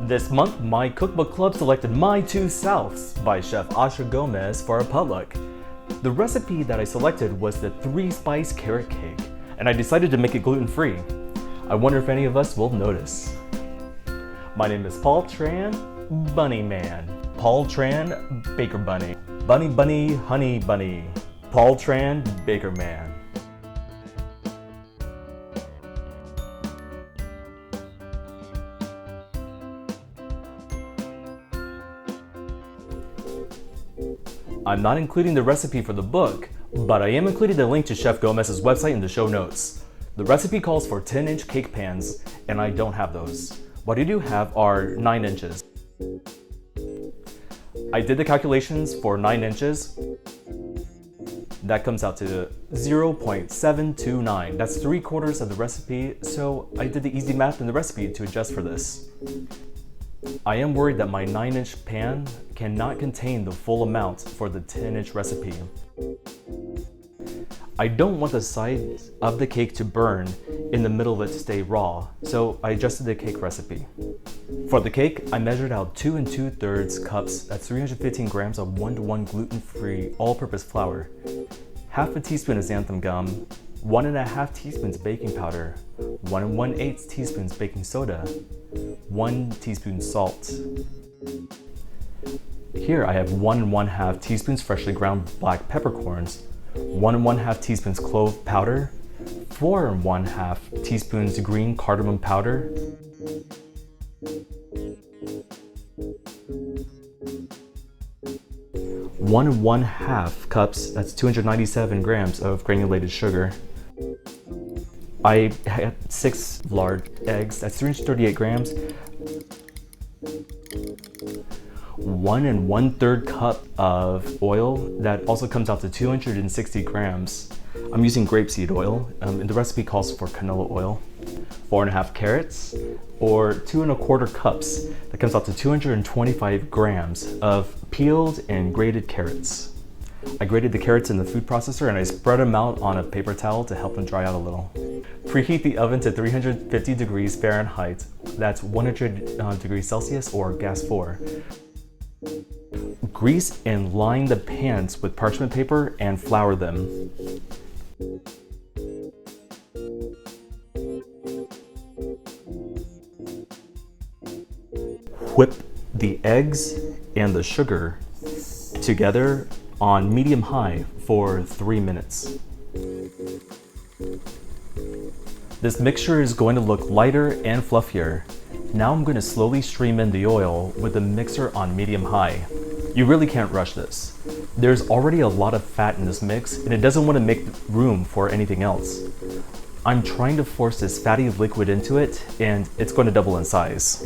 This month, my cookbook club selected My Two Souths by Chef Asha Gomez for a potluck. The recipe that I selected was the 3-spice carrot cake, and I decided to make it gluten-free. I wonder if any of us will notice. My name is Paul Tran, Bunny Man. Paul Tran, Baker Bunny. Bunny Bunny, Honey Bunny. Paul Tran, Baker Man. I'm not including the recipe for the book, but I am including the link to Chef Gomez's website in the show notes. The recipe calls for 10-inch cake pans, and I don't have those. What I do have are 9 inches. I did the calculations for 9 inches. That comes out to 0.729. That's 3/4 of the recipe, so I did the easy math in the recipe to adjust for this. I am worried that my 9-inch pan cannot contain the full amount for the 10-inch recipe. I don't want the sides of the cake to burn in the middle of it to stay raw, so I adjusted the cake recipe. For the cake, I measured out 2 2/3 cups, that's 315 grams of 1:1 gluten-free all-purpose flour, half a teaspoon of xanthan gum, 1.5 teaspoons baking powder, 1 1/8 teaspoons baking soda, 1 teaspoon salt. Here I have 1 1/2 teaspoons freshly ground black peppercorns, 1 1/2 teaspoons clove powder, 4 1/2 teaspoons green cardamom powder, 1 1/2 cups, that's 297 grams of granulated sugar. I had 6 large eggs, that's 338 grams. 1 1/3 cup of oil, that also comes out to 260 grams. I'm using grapeseed oil, and the recipe calls for canola oil. 4 1/2 carrots, or 2 1/4 cups, that comes out to 225 grams of peeled and grated carrots. I grated the carrots in the food processor and I spread them out on a paper towel to help them dry out a little. Preheat the oven to 350 degrees Fahrenheit, that's 100 degrees Celsius or gas 4. Grease and line the pans with parchment paper and flour them. Whip the eggs and the sugar together on medium-high for 3 minutes. This mixture is going to look lighter and fluffier. Now I'm going to slowly stream in the oil with the mixer on medium-high. You really can't rush this. There's already a lot of fat in this mix and it doesn't want to make room for anything else. I'm trying to force this fatty liquid into it and it's going to double in size.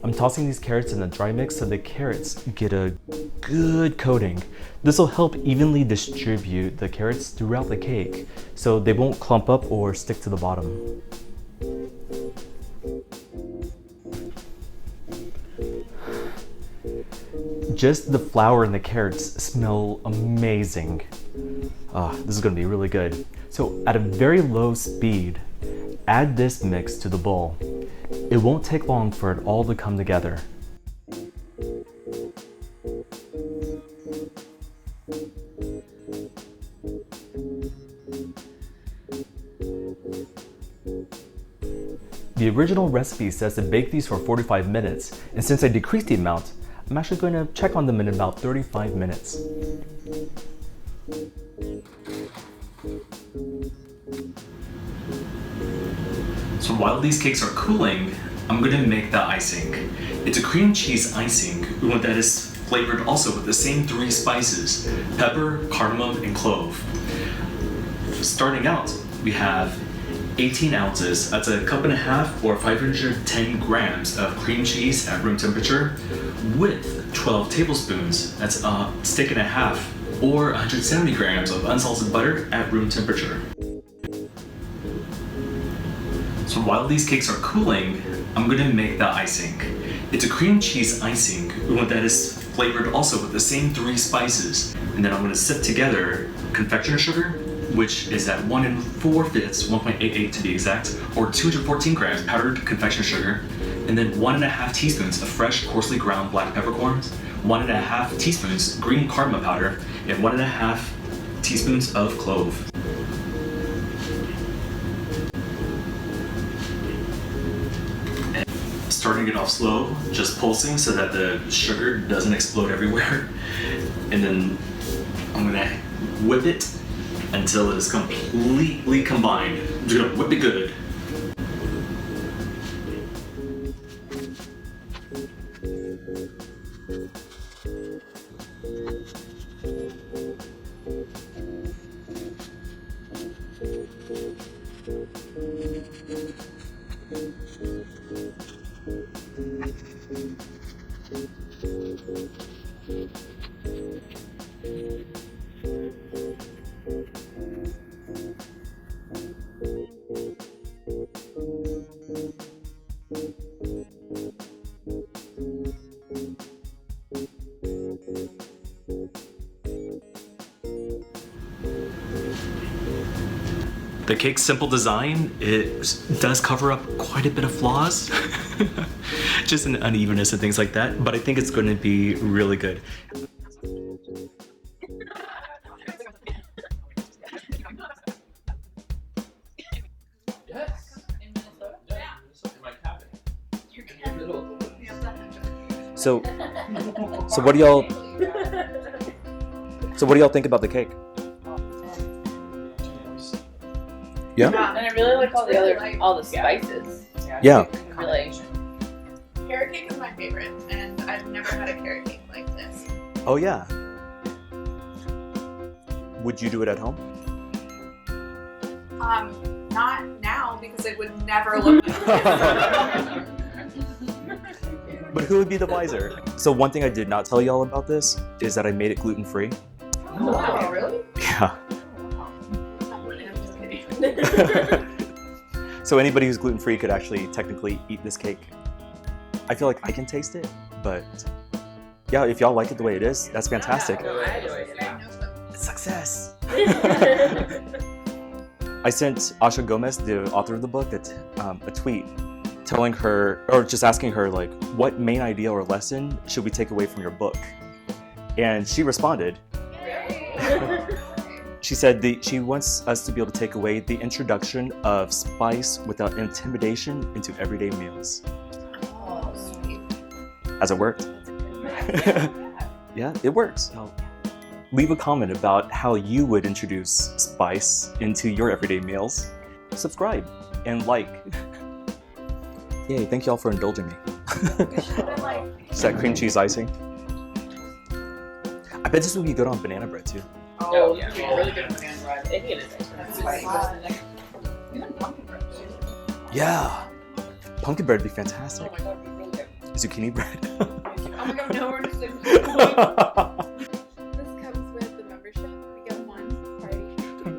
I'm tossing these carrots in the dry mix so the carrots get a good coating. This will help evenly distribute the carrots throughout the cake so they won't clump up or stick to the bottom. Just the flour and the carrots smell amazing. This is going to be really good. So at a very low speed, add this mix to the bowl. It won't take long for it all to come together. The original recipe says to bake these for 45 minutes, and since I decreased the amount, I'm actually going to check on them in about 35 minutes. So while these cakes are cooling, I'm going to make the icing. It's a cream cheese icing that is flavored also with the same 3 spices: pepper, cardamom, and clove. Starting out, we have 18 ounces, that's 1.5 cups or 510 grams of cream cheese at room temperature, with 12 tablespoons, that's a stick and a half, or 170 grams of unsalted butter at room temperature. So while these cakes are cooling, I'm going to make the icing. It's a cream cheese icing that is flavored also with the same 3 spices. And then I'm going to sift together confectioner sugar, which is at 1 4/5, 1.88 to be exact, or 214 grams powdered confectioner sugar, and then 1.5 teaspoons of fresh, coarsely ground black peppercorns, 1.5 teaspoons green cardamom powder, and 1.5 teaspoons of clove. Starting it off slow, just pulsing so that the sugar doesn't explode everywhere. And then I'm gonna whip it until it is completely combined. I'm just gonna whip it good. The cake's simple design, it does cover up quite a bit of flaws, just an unevenness and things like that, but I think it's going to be really good. So what do y'all think about the cake? Yeah. And I really like all the spices. Yeah. Really. Carrot cake is my favorite, and I've never had a carrot cake like this. Oh yeah. Would you do it at home? Not now because it would never look like this. But who would be the wiser? So one thing I did not tell y'all about this is that I made it gluten-free. Oh, wow, really? Yeah. I'm just kidding. So anybody who's gluten-free could actually technically eat this cake. I feel like I can taste it, but yeah, if y'all like it the way it is, that's fantastic. Success! I sent Asha Gomez, the author of the book, a tweet telling her, or just asking her, like, what main idea or lesson should we take away from your book? And she responded. She said she wants us to be able to take away the introduction of spice without intimidation into everyday meals. Oh, sweet. Has it worked? Yeah, it works. Now, leave a comment about how you would introduce spice into your everyday meals. Subscribe and like. Yay, thank y'all for indulging me. Is that cream cheese icing? I bet this would be good on banana bread too. Oh, yeah. Really good banana bread. I think it is. Even pumpkin bread too. Yeah. Pumpkin bread would be fantastic. Oh my god, it'd be really good. Zucchini bread. Oh my god, no, we're just This comes with the membership. We get one party.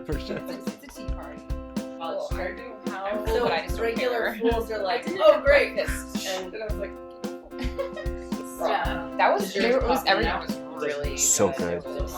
For sure. It's a tea party. Well, sure do. How So but I just regular don't care. fools are like, oh great. And I was like, Yeah. that was It was everything was really So good. It was